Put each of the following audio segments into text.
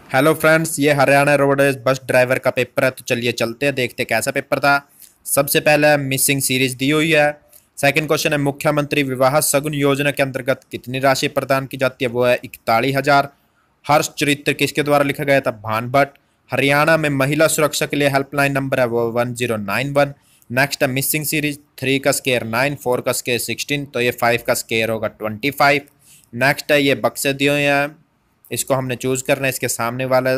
Hello friends, ये Haryana roadways bus driver का paper है। तो चलिए चलते हैं, देखते हैं कैसा पेपर था। सबसे पहले मिसिंग सीरीज दी हुई है। सेकंड क्वेश्चन है, मुख्यमंत्री विवाह सगुन योजना के अंतर्गत कितनी राशि प्रदान की जाती है? वो है 41,000। हर्ष चरित्र किसके द्वारा लिखा गया था? भान भट्ट। हरियाणा में महिला सुरक्षा के लिए हेल्पलाइन नंबर है वो 1091। नेक्स्ट है मिसिंग सीरीज। 3 का स्केयर 9, 4 का स्केयर 16, तो ये 5 का स्केयर होगा 25। नेक्स्ट है, ये बक्से दिए हुए हैं, इसको हमने चूज करना है। इसके सामने वाला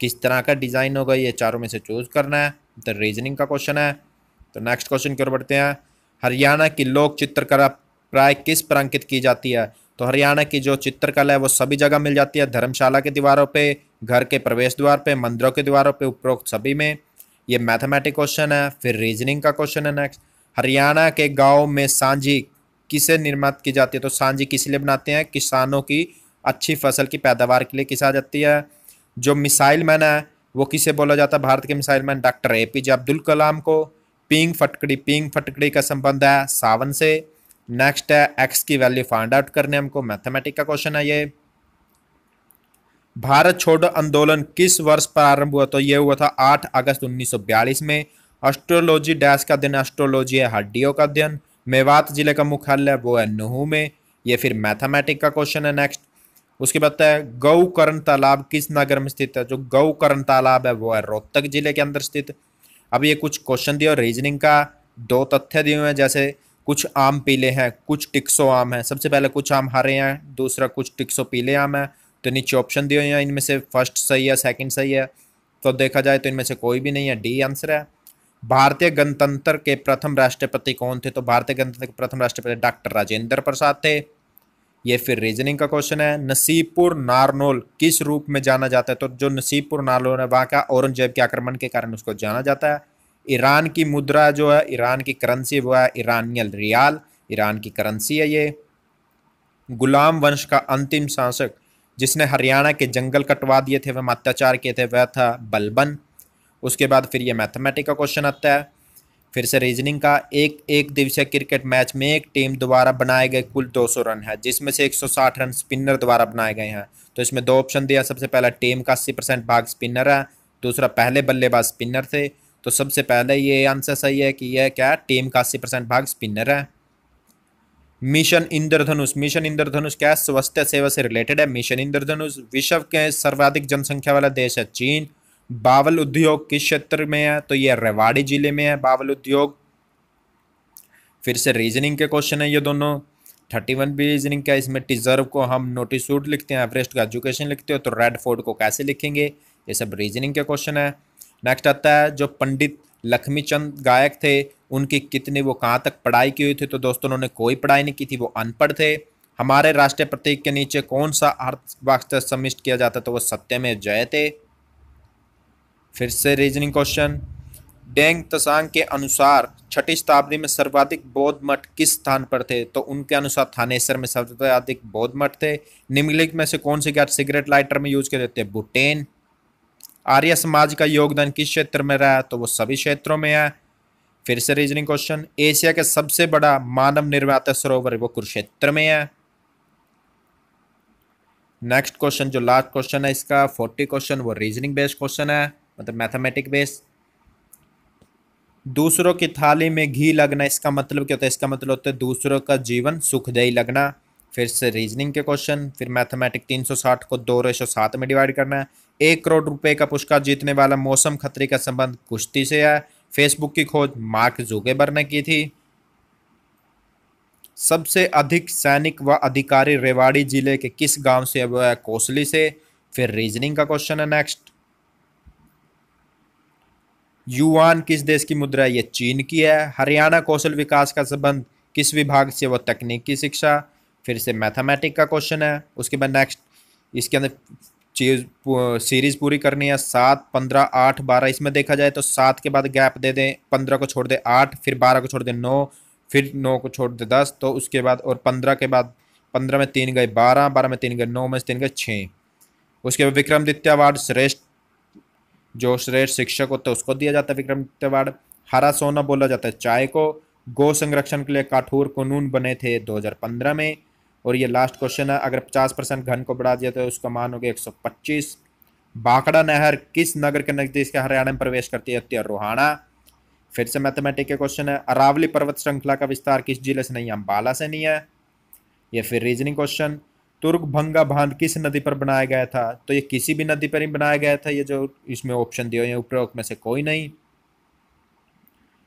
किस तरह का डिजाइन होगा, ये चारों में से चूज करना है। तो रीजनिंग का क्वेश्चन है। तो नेक्स्ट क्वेश्चन की ओर बढ़ते हैं। हरियाणा की लोक चित्रकला प्राय किस पर अंकित की जाती है? तो हरियाणा की जो चित्रकला है वो सभी जगह मिल जाती है। धर्मशाला की दीवारों पे, घर के प्रवेश द्वार पे, मंदिरों के दीवारों पे, उपरोक्त सभी में। ये मैथमेटिक क्वेश्चन है। फिर रीजनिंग का क्वेश्चन है नेक्स्ट। हरियाणा के गाँव में सांझी किसे निर्मित की जाती है? तो सांझी किस लिए बनाते हैं? किसानों की अच्छी फसल की पैदावार के लिए किस आ जाती है। जो मिसाइल मैन है वो किसे बोला जाता है? भारत के missile man doctor APJ Abdul Kalam को। पिंग फटकड़ी का संबंध है सावन से। नेक्स्ट है, एक्स की वैल्यू फाइंड आउट करने हमको, मैथमेटिक का क्वेश्चन है ये। भारत छोड़ो आंदोलन किस वर्ष प्रारंभ हुआ? तो ये हुआ था 8 अगस्त 1942 में। एस्ट्रोलॉजी डैश का दिन, एस्ट्रोलॉजी है हड्डियों का अध्ययन। मेवात जिले का मुख्यालय वो है नुहू में। ये फिर मैथमेटिक का क्वेश्चन है नेक्स्ट। उसके बाद है, गौकर्ण तालाब किस नगर में स्थित है? जो गौकर्ण तालाब है वो है रोहतक जिले के अंदर स्थित। अब ये कुछ क्वेश्चन दिए और रीजनिंग का दो तथ्य दिए हुए हैं, जैसे कुछ आम पीले हैं, कुछ टिक्सो आम है। सबसे पहले कुछ आम हरे हैं, दूसरा कुछ टिक्सो पीले आम है। तो नीचे ऑप्शन दिए हुए हैं, इनमें से फर्स्ट सही है, सेकंड सही है। तो देखा जाए तो इनमें से कोई भी नहीं है, डी आंसर है। भारतीय गणतंत्र के प्रथम राष्ट्रपति कौन थे? तो भारतीय गणतंत्र के प्रथम राष्ट्रपति डॉक्टर राजेंद्र प्रसाद थे। ये फिर रीजनिंग का क्वेश्चन है। नसीबपुर नारनौल किस रूप में जाना जाता है? तो जो नसीबपुर नारनौल है वहाँ का औरंगजेब के आक्रमण के कारण उसको जाना जाता है। ईरान की मुद्रा जो है, ईरान की करेंसी वो है ईरानियल रियाल, ईरान की करेंसी है ये। गुलाम वंश का अंतिम शासक जिसने हरियाणा के जंगल कटवा दिए थे, वह अत्याचार किए थे, वह था बलबन। उसके बाद फिर ये मैथमेटिक का क्वेश्चन आता है। फिर से रीजनिंग का, एक एक दिवसीय क्रिकेट मैच में एक टीम द्वारा बनाए गए कुल 200 रन है, जिसमें से 160 रन स्पिनर द्वारा बनाए गए हैं। तो इसमें दो ऑप्शन दिया। सबसे पहला, टीम का 80% भाग स्पिनर है। दूसरा, पहले बल्लेबाज स्पिनर थे। तो सबसे पहले ये आंसर सही है कि यह क्या है, टीम का 80% भाग स्पिनर है। मिशन इंद्रधनुष, मिशन इंद्रधनुष क्या है? स्वास्थ्य सेवा से रिलेटेड है। मिशन इंद्रधनुष विश्व के सर्वाधिक जनसंख्या वाला देश है चीन। बावल उद्योग किस क्षेत्र में है? तो ये रेवाड़ी जिले में है बावल उद्योग। फिर से रीजनिंग के क्वेश्चन है ये दोनों। 31 भी रीजनिंग का। इसमें टिजर्व को हम नोटिसूड लिखते हैं, एवरेस्ट का एजुकेशन लिखते हो, तो रेड फोर्ट को कैसे लिखेंगे? ये सब रीजनिंग के क्वेश्चन है। नेक्स्ट आता है, जो पंडित लक्ष्मीचंद गायक थे उनकी कितनी, वो कहाँ तक पढ़ाई की हुई थी? तो दोस्तों उन्होंने कोई पढ़ाई नहीं की थी, वो अनपढ़ थे। हमारे राष्ट्रीय प्रतीक के नीचे कौन सा अर्थवाक्य सम्मिलित किया जाता? तो वो सत्यमेव जयते। फिर से रीजनिंग क्वेश्चन। डेंग त्सांग के अनुसार 6ठी शताब्दी में सर्वाधिक बौद्ध मठ किस स्थान पर थे? तो उनके अनुसार थानेसर में सबसे अधिक बौद्ध मठ थे। निम्नलिखित में से कौन सी गैस सिगरेट लाइटर में यूज किए जाते हैं? बुटेन। आर्य समाज का योगदान किस क्षेत्र में रहा है? तो वो सभी क्षेत्रों में है। फिर से रीजनिंग क्वेश्चन। एशिया के सबसे बड़ा मानव निर्मित सरोवर वो कुरुक्षेत्र में है। नेक्स्ट क्वेश्चन, जो लास्ट क्वेश्चन है इसका 40 क्वेश्चन, वो रीजनिंग बेस्ड क्वेश्चन है, मतलब मैथमेटिक बेस्ड। दूसरों की थाली में घी लगना, इसका मतलब क्या होता है? इसका मतलब होता है दूसरों का जीवन सुखदायी लगना। फिर से रीजनिंग के क्वेश्चन। फिर मैथमेटिक, 360 को 2:7 में डिवाइड करना है। 1 करोड़ रुपए का पुरस्कार जीतने वाला मौसम खत्री का संबंध कुश्ती से है। फेसबुक की खोज मार्क जुकरबर्ग ने की थी। सबसे अधिक सैनिक व अधिकारी रेवाड़ी जिले के किस गांव से? वो है कोसली से। फिर रीजनिंग का क्वेश्चन है नेक्स्ट। युआन किस देश की मुद्रा है? ये चीन की है। हरियाणा कौशल विकास का संबंध किस विभाग से? वो तकनीकी शिक्षा। फिर से मैथमेटिक का क्वेश्चन है। उसके बाद नेक्स्ट, इसके अंदर चीज सीरीज पूरी करनी है। 7, 15, 8, 12। इसमें देखा जाए तो 7 के बाद गैप दे दें, 15 को छोड़ दे 8, फिर 12 को छोड़ दे 9, फिर 9 को छोड़ दे 10। तो उसके बाद और 15 के बाद 15 में 3 गए 12, 12 में 3 गए 9, में से 3 गए 6। उसके बाद विक्रमादित्य अवार्ड श्रेष्ठ, जो श्रेष्ठ शिक्षक होता है उसको दिया जाता है विक्रमादित्य अवार्ड। हरा सोना बोला जाता है चाय को। गौ संरक्षण के लिए कठोर कानून बने थे 2015 में। और ये लास्ट क्वेश्चन है, अगर 50% घन को बढ़ा दिया तो उसका मान हो गया 125। भाखड़ा नहर किस नगर के नजदीक से हरियाणा में प्रवेश करती है? उत्तर रोहाणा। फिर से मैथमेटिक के क्वेश्चन है, अरावली पर्वत श्रृंखला का विस्तार किस जिले से नहीं है? अंबाला से नहीं है। या फिर रीजनिंग क्वेश्चन, तुर्कभंगा बांध किस नदी पर बनाया गया था? तो ये किसी भी नदी पर ही बनाया गया था, ये जो इसमें ऑप्शन दिए हुए हैं उपरोक्त में से कोई नहीं।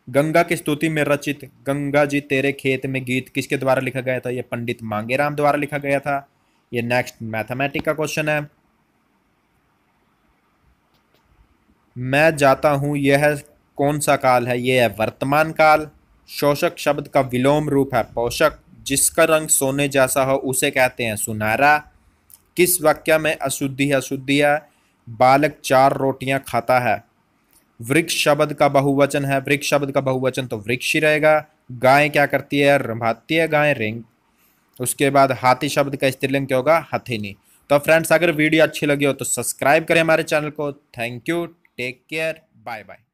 गंगा की स्तुति में रचित गंगा जी तेरे खेत में गीत किसके द्वारा लिखा गया था? ये पंडित मांगेराम द्वारा लिखा गया था। ये नेक्स्ट मैथमेटिक का क्वेश्चन है, मैं जाता हूं यह कौन सा काल है? ये है वर्तमान काल। शोषक शब्द का विलोम रूप है पोषक। जिसका रंग सोने जैसा हो उसे कहते हैं सुनहरा। किस वाक्य में अशुद्धि है? अशुद्धि है, बालक 4 रोटियां खाता है। वृक्ष शब्द का बहुवचन है, वृक्ष शब्द का बहुवचन तो वृक्ष ही रहेगा। गाय क्या करती है? रंभाती है गाय, रिंग। उसके बाद हाथी शब्द का स्त्रीलिंग क्या होगा? हथिनी। तो फ्रेंड्स, अगर वीडियो अच्छी लगी हो तो सब्सक्राइब करें हमारे चैनल को। Thank you, take care, bye bye.